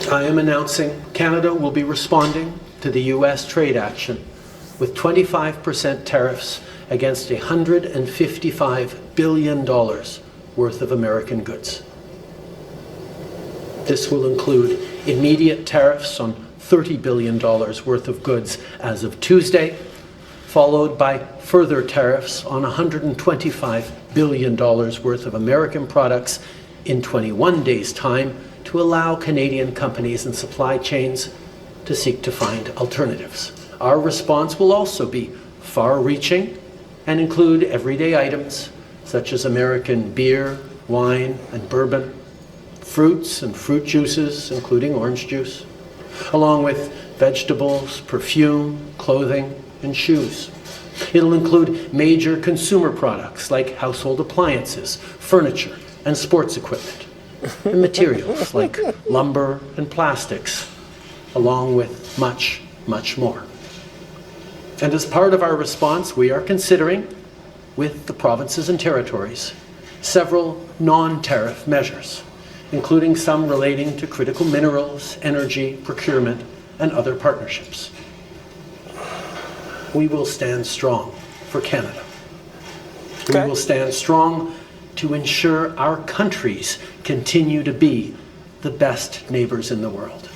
I am announcing Canada will be responding to the U.S. trade action with 25% tariffs against $155 billion worth of American goods. This will include immediate tariffs on $30 billion worth of goods as of Tuesday, followed by further tariffs on $125 billion worth of American products in 21 days' time to allow Canadian companies and supply chains to seek to find alternatives. Our response will also be far-reaching and include everyday items such as American beer, wine, and bourbon, fruits and fruit juices, including orange juice, along with vegetables, perfume, clothing, and shoes. It'll include major consumer products like household appliances, furniture, and sports equipment, and materials like lumber and plastics, along with much, much more. And as part of our response, we are considering, with the provinces and territories, several non-tariff measures, including some relating to critical minerals, energy, procurement, and other partnerships. We will stand strong for Canada. Okay. We will stand strong to ensure our countries continue to be the best neighbors in the world.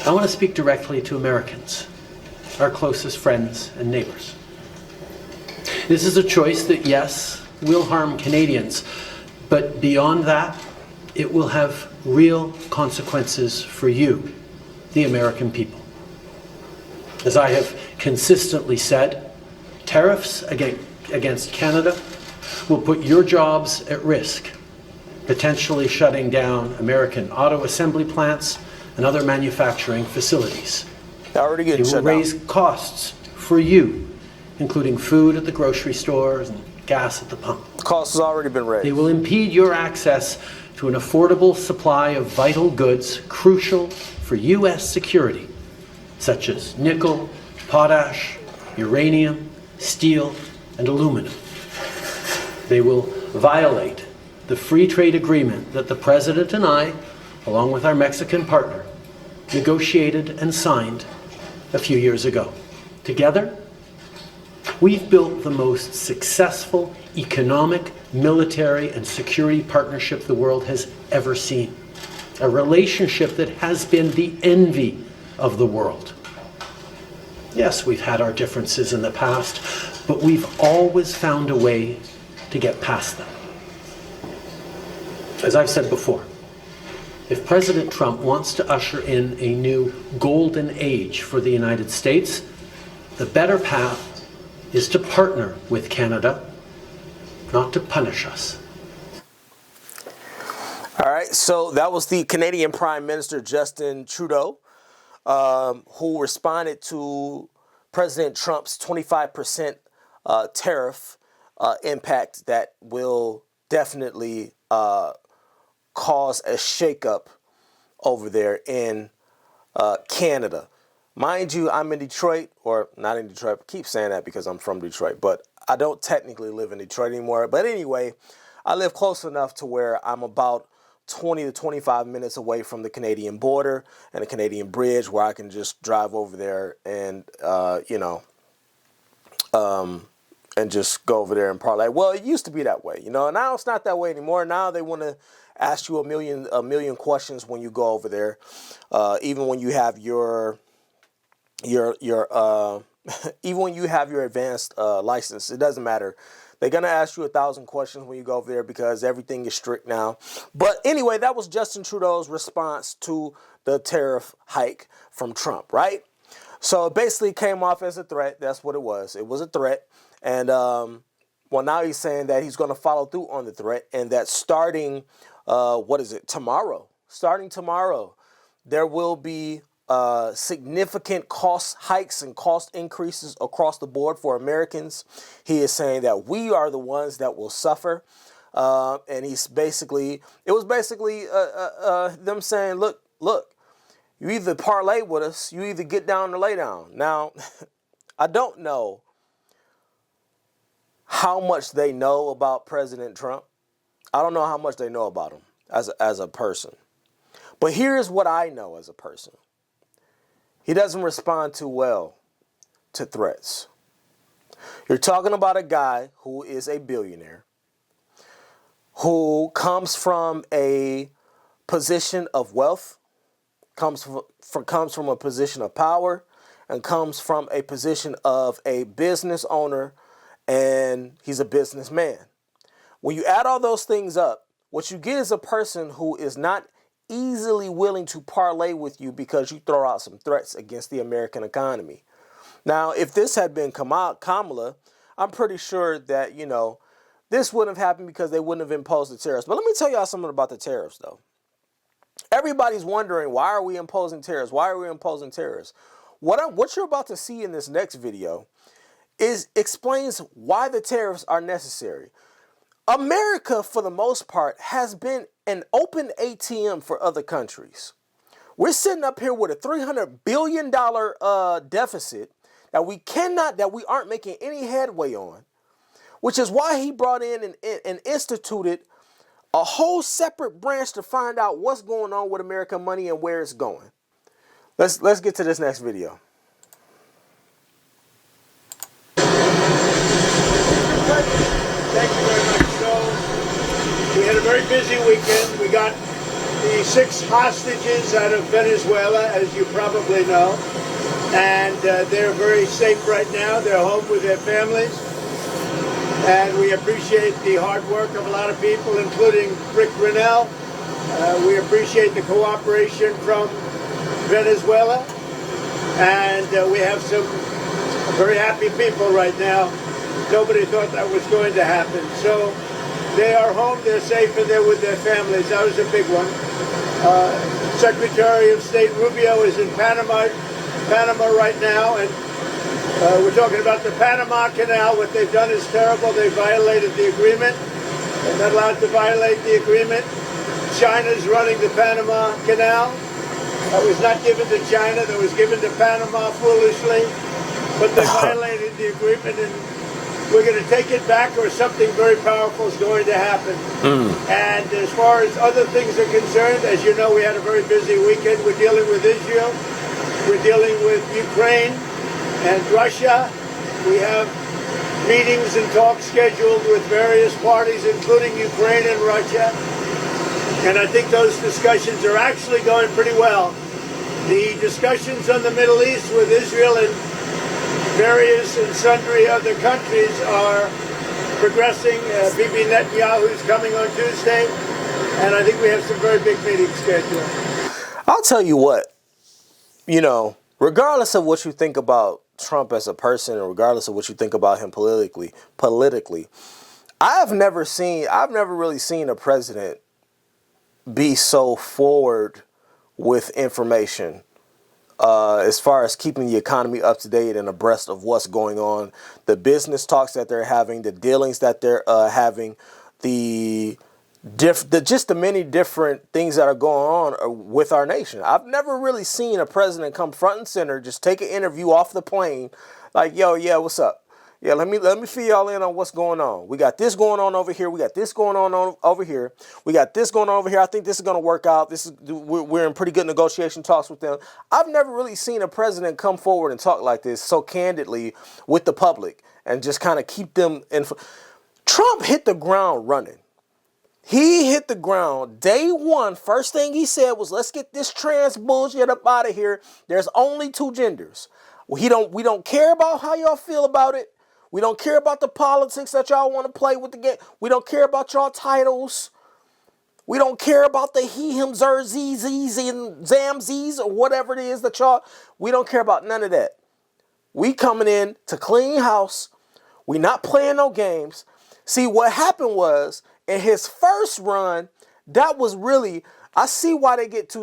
I want to speak directly to Americans, our closest friends and neighbors. This is a choice that, yes, will harm Canadians, but beyond that, it will have real consequences for you, the American people. As I have consistently said, tariffs against Canada will put your jobs at risk, potentially shutting down American auto assembly plants and other manufacturing facilities. Already getting shut down. It will raise costs for you, including food at the grocery stores and gas at the pump. Costs has already been raised. They will impede your access to an affordable supply of vital goods crucial for U.S. security, such as nickel, potash, uranium, steel, and aluminum. They will violate the free trade agreement that the President and I, along with our Mexican partner, negotiated and signed a few years ago. Together, we've built the most successful economic, military, and security partnership the world has ever seen. A relationship that has been the envy of the world. Yes, we've had our differences in the past, but we've always found a way to get past them. As I've said before, if President Trump wants to usher in a new golden age for the United States, the better path is to partner with Canada, not to punish us. All right, so that was the Canadian Prime Minister Justin Trudeau, who responded to President Trump's 25% tariff impact that will definitely cause a shakeup over there in Canada. Mind you, I'm in Detroit, or not in Detroit. I keep saying that because I'm from Detroit, but I don't technically live in Detroit anymore. But anyway, I live close enough to where I'm about 20 to 25 minutes away from the Canadian border and the Canadian bridge, where I can just drive over there and, and just go over there and parlay. Well, it used to be that way, Now it's not that way anymore. Now they want to ask you a million questions when you go over there, even when you have your even when you have your advanced license. It doesn't matter. They're going to ask you 1,000 questions when you go over there because everything is strict now. But anyway, that was Justin Trudeau's response to the tariff hike from Trump, right? So it basically came off as a threat. That's what it was. It was a threat. And, now he's saying that he's going to follow through on the threat, and that starting, tomorrow, there will be significant cost hikes and cost increases across the board for Americans. He is saying that we are the ones that will suffer. And it was basically them saying, look, you either parlay with us, you either get down or lay down. Now, I don't know how much they know about President Trump. I don't know how much they know about him as a person. But here's what I know as a person. He doesn't respond too well to threats. You're talking about a guy who is a billionaire, who comes from a position of wealth, comes from a position of power, and comes from a position of a business owner, and he's a businessman. When you add all those things up, what you get is a person who is not easily willing to parlay with you because you throw out some threats against the American economy. Now, if this had been Kamala, I'm pretty sure that, this wouldn't have happened because they wouldn't have imposed the tariffs. But let me tell y'all something about the tariffs, though. Everybody's wondering, why are we imposing tariffs? Why are we imposing tariffs? What you're about to see in this next video explains why the tariffs are necessary. America, for the most part, has been an open ATM for other countries. We're sitting up here with a $300 billion deficit that we aren't making any headway on, which is why he brought in and instituted a whole separate branch to find out what's going on with American money and where it's going. Let's get to this next video. Thank you very much. So, we had a very busy weekend. We got the 6 hostages out of Venezuela, as you probably know. And they're very safe right now. They're home with their families. And we appreciate the hard work of a lot of people, including Rick Grinnell. We appreciate the cooperation from Venezuela. And we have some very happy people right now. Nobody thought that was going to happen. So they are home, they're safe, and they're with their families. That was a big one. Secretary of State Rubio is in Panama right now, and we're talking about the Panama Canal. What they've done is terrible. They violated the agreement. They're not allowed to violate the agreement. China's running the Panama Canal. That was not given to China. That was given to Panama foolishly. But they violated the agreement, and we're going to take it back, or something very powerful is going to happen. And as far as other things are concerned, as you know, we had a very busy weekend. We're dealing with Israel. We're dealing with Ukraine and Russia. We have meetings and talks scheduled with various parties, including Ukraine and Russia. And I think those discussions are actually going pretty well. The discussions on the Middle East with Israel and various and sundry other countries are progressing. Bibi Netanyahu is coming on Tuesday, and I think we have some very big meetings scheduled. I'll tell you what, regardless of what you think about Trump as a person, and regardless of what you think about him politically, I've never really seen a president be so forward with information. As far as keeping the economy up to date and abreast of what's going on, the business talks that they're having, the dealings that they're having, just the many different things that are going on with our nation. I've never really seen a president come front and center, just take an interview off the plane, like, yo, yeah, what's up? Yeah, let me fill y'all in on what's going on. We got this going on over here. We got this going on over here. We got this going on over here. I think this is going to work out. We're in pretty good negotiation talks with them. I've never really seen a president come forward and talk like this so candidly with the public and just kind of keep them in. Trump hit the ground running. He hit the ground day one. First thing he said was, let's get this trans bullshit up out of here. There's only 2 genders. We don't care about how y'all feel about it. We don't care about the politics that y'all want to play with the game. We don't care about y'all titles. We don't care about the he, him, zer, zee, zees, and zamzees, or whatever it is that y'all. We don't care about none of that. We coming in to clean house. We not playing no games. See, what happened was, in his first run, that was really, I see why they get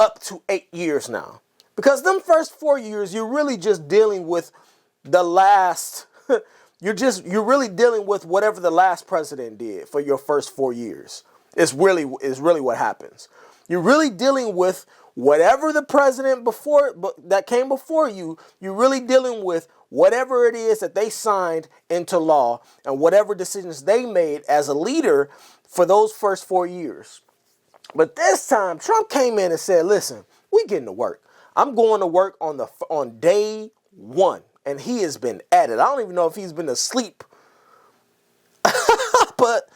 up to 8 years now. Because them first 4 years, you're really just dealing with the last, you're really dealing with whatever the last president did for your first 4 years. Is really what happens. You're really dealing with whatever the president that came before you. You're really dealing with whatever it is that they signed into law and whatever decisions they made as a leader for those first 4 years. But this time, Trump came in and said, listen, we getting to work. I'm going to work on day one. And he has been at it. I don't even know if he's been asleep. But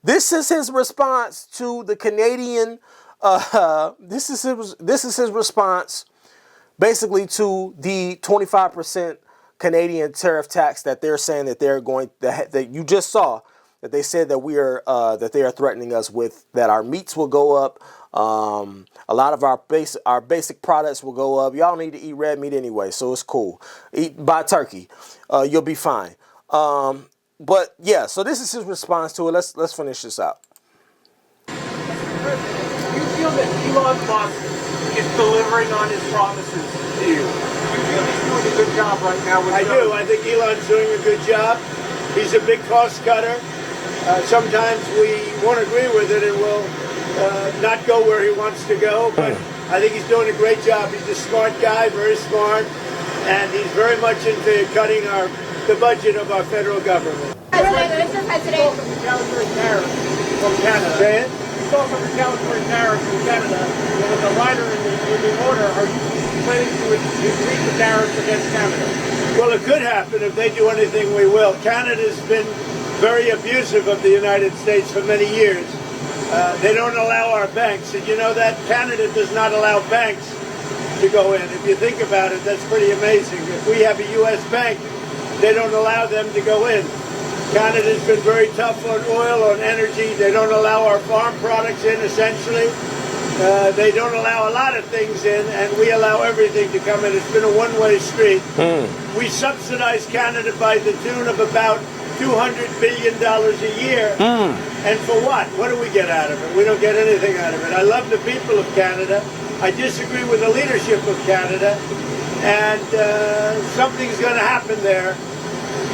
this is his response to the Canadian, this is his response basically to the 25% Canadian tariff tax that they're saying that they're going, that you just saw, that they said that that they are threatening us with, that our meats will go up. A lot of our basic products will go up. Y'all need to eat red meat anyway, so it's cool. Buy turkey. You'll be fine. But yeah, so this is his response to it. Let's finish this out. You feel that Elon Musk is delivering on his promises to you? You feel he's doing a good job right now? I do. I think Elon's doing a good job. He's a big cost cutter. Sometimes we won't agree with it and we'll not go where he wants to go, but I think he's doing a great job. He's a smart guy, very smart, and he's very much into cutting the budget of our federal government. Mr. President. Retaliatory tariffs from Canada. Say it? You saw some retaliatory tariffs from Canada. There was a rider in the order. Are you planning to increase the tariffs against Canada? Well, it could happen. If they do anything, we will. Canada's been very abusive of the United States for many years. They don't allow our banks. Did you know that? Canada does not allow banks to go in. If you think about it, that's pretty amazing. If we have a U.S. bank, they don't allow them to go in. Canada's been very tough on oil, on energy. They don't allow our farm products in, essentially. They don't allow a lot of things in, and we allow everything to come in. It's been a one-way street. We subsidize Canada by the tune of about $200 billion a year. And for what? What do we get out of it? We don't get anything out of it. I love the people of Canada. I disagree with the leadership of Canada. And something's going to happen there.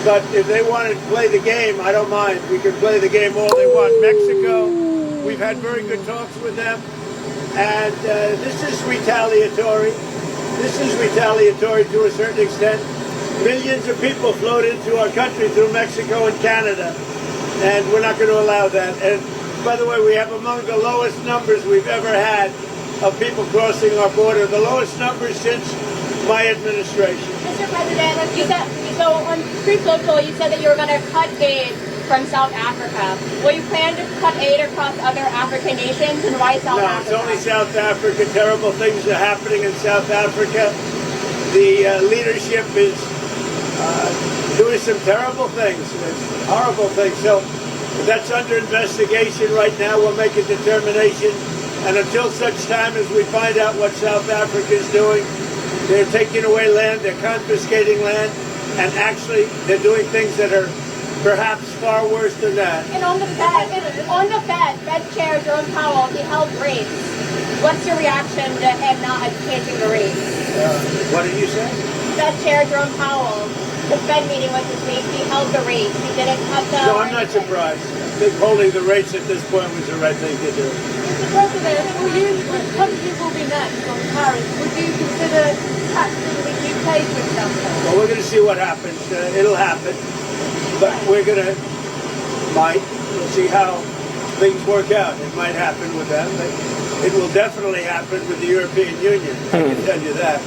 But if they want to play the game, I don't mind. We can play the game all they want. Mexico, we've had very good talks with them. And this is retaliatory. This is retaliatory to a certain extent. Millions of people flowed into our country through Mexico and Canada. And we're not going to allow that. And by the way, we have among the lowest numbers we've ever had of people crossing our border. The lowest numbers since my administration. Mr. President, you said, so on Truth Social, you said that you were going to cut aid from South Africa. Will you plan to cut aid across other African nations, and why South Africa? No, it's only South Africa. Terrible things are happening in South Africa. The leadership is doing some terrible things, horrible things. So that's under investigation right now. We'll make a determination. And until such time as we find out what South Africa is doing, they're taking away land, they're confiscating land, and actually they're doing things that are perhaps far worse than that. And on the Fed Chair Jerome Powell, he held rates. What's your reaction to him not changing the rates? What did you say? Fed Chair Jerome Powell, the Fed meeting was this week, he held the rates. He didn't cut them. No, I'm not surprised. I think holding the rates at this point was the right thing to do. Mr. President, which country will be next on tariffs? Would you consider taxing the UK, for example? Well, we're going to see what happens. It'll happen. But we're going to, we'll see how things work out. It might happen with them. It will definitely happen with the European Union. I can tell you that.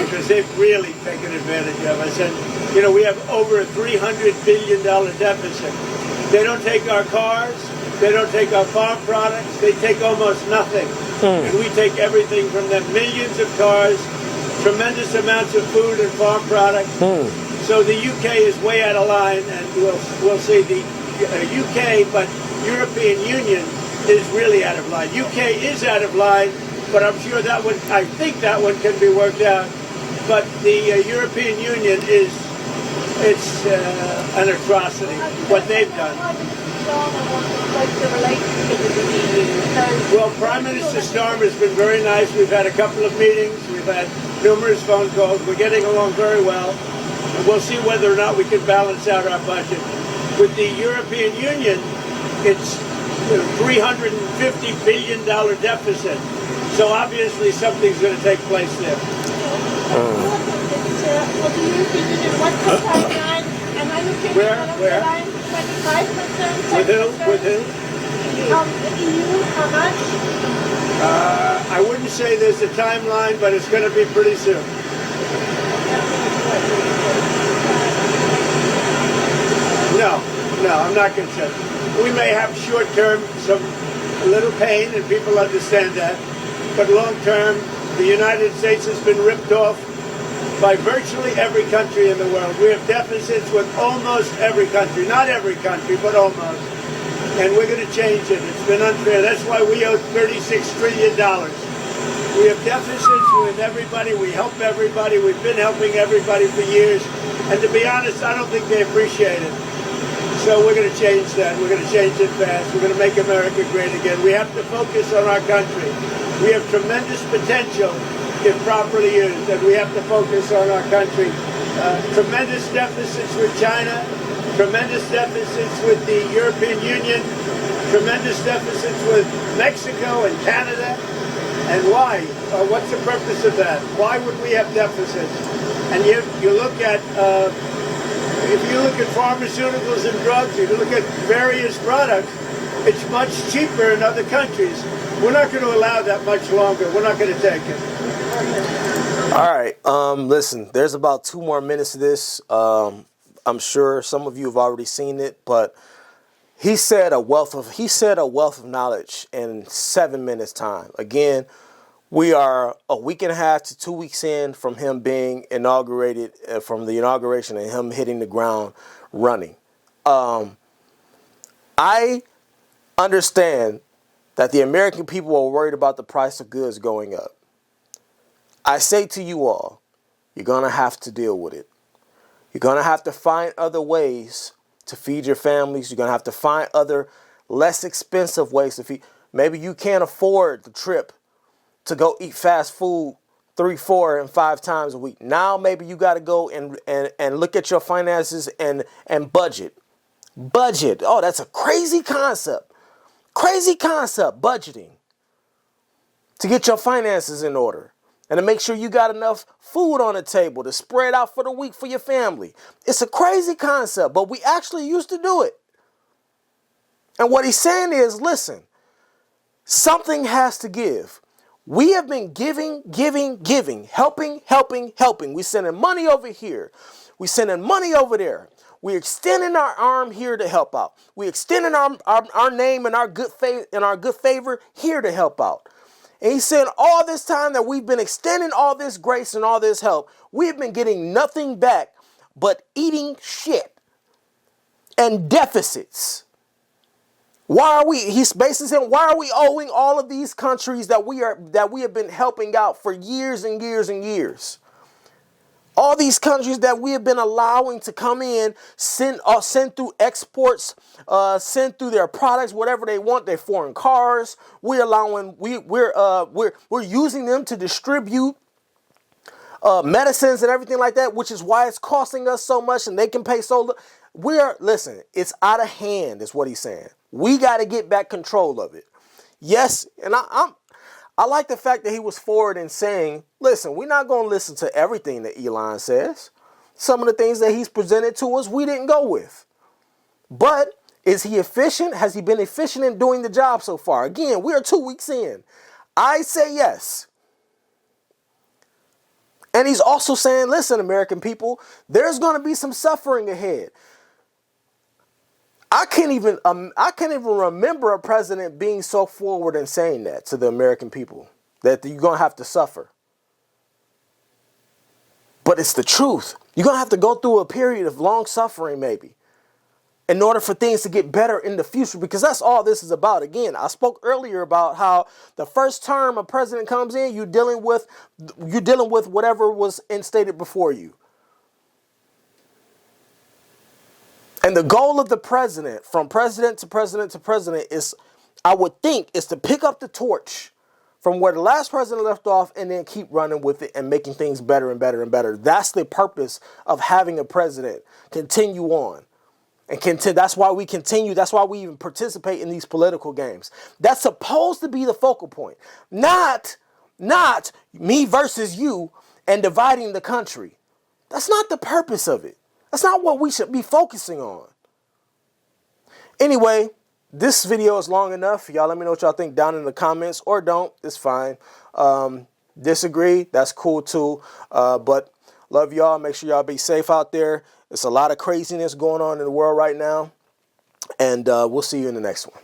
Because they've really taken advantage of us. And, you know, we have over a $300 billion deficit. They don't take our cars. They don't take our farm products. They take almost nothing. And we take everything from them. Millions of cars, tremendous amounts of food and farm products. So the UK is way out of line, and we'll see the UK, but European Union is really out of line. UK is out of line, but I'm sure that one, I think that one can be worked out. But the European Union it's an atrocity, what they've done. Well, Prime Minister Starmer has been very nice. We've had a couple of meetings. We've had numerous phone calls. We're getting along very well. And we'll see whether or not we can balance out our budget. With the European Union, it's a $350 billion deficit. So obviously something's going to take place there. Where? 25%. With who? The EU, how much? to say there's a timeline, but it's going to be pretty soon. No, I'm not concerned. We may have short-term a little pain, and people understand that. But long-term, the United States has been ripped off by virtually every country in the world. We have deficits with almost every country. Not every country, but almost. And we're going to change it. It's been unfair. That's why we owe $36 trillion. We have deficits with everybody. We help everybody. We've been helping everybody for years. And to be honest, I don't think they appreciate it. So we're going to change that. We're going to change it fast. We're going to make America great again. We have to focus on our country. We have tremendous potential if properly used, and we have to focus on our country. Tremendous deficits with China, tremendous deficits with the European Union, tremendous deficits with Mexico and Canada. And why? What's the purpose of that? Why would we have deficits? And you look at, if you look at pharmaceuticals and drugs, if you look at various products, it's much cheaper in other countries. We're not going to allow that much longer. We're not going to take it. All right. Listen, there's about 2 more minutes of this. I'm sure some of you have already seen it, but he said a wealth of knowledge in 7 minutes time. Again, we are a week and a half to 2 weeks in from him being inaugurated, from the inauguration and him hitting the ground running. I understand that the American people are worried about the price of goods going up. I say to you all, you're going to have to deal with it. You're going to have to find other ways to feed your families. You're going to have to find other less expensive ways to feed. Maybe you can't afford the trip to go eat fast food 3, 4, and 5 times a week. Now maybe you got to go and look at your finances and budget. Budget. Oh, that's a crazy concept. Crazy concept, budgeting. To get your finances in order. And to make sure you got enough food on the table to spread out for the week for your family. It's a crazy concept, but we actually used to do it. And what he's saying is, listen, something has to give. We have been giving, helping. We're sending money over here. We're sending money over there. We're extending our arm here to help out. We're extending our name and our good favor here to help out. And he said all this time that we've been extending all this grace and all this help, we've been getting nothing back but eating shit and deficits. He's basically saying, why are we owing all of these countries that we have been helping out for years and years and years? All these countries that we have been allowing to come in, send through exports, send through their products, whatever they want, their foreign cars. We're using them to distribute medicines and everything like that, which is why it's costing us so much, and they can pay so little. Listen, it's out of hand, is what he's saying. We got to get back control of it. Yes, and I like the fact that he was forward in saying, listen, we're not going to listen to everything that Elon says. Some of the things that he's presented to us, we didn't go with. But is he efficient? Has he been efficient in doing the job so far? Again, we are 2 weeks in. I say yes. And he's also saying, listen, American people, there's going to be some suffering ahead. I can't even remember a president being so forward and saying that to the American people, that you're going to have to suffer. But it's the truth. You're going to have to go through a period of long suffering, maybe, in order for things to get better in the future, because that's all this is about. Again, I spoke earlier about how the first term a president comes in, you're dealing with whatever was instated before you. And the goal of the president, from president to president to president, is, I would think, is to pick up the torch from where the last president left off and then keep running with it and making things better and better and better. That's the purpose of having a president. Continue on. And that's why we continue. That's why we even participate in these political games. That's supposed to be the focal point. Not me versus you and dividing the country. That's not the purpose of it. That's not what we should be focusing on. Anyway, this video is long enough. Y'all let me know what y'all think down in the comments, or don't. It's fine. Disagree, that's cool too. But love y'all. Make sure y'all be safe out there. It's a lot of craziness going on in the world right now. And we'll see you in the next one.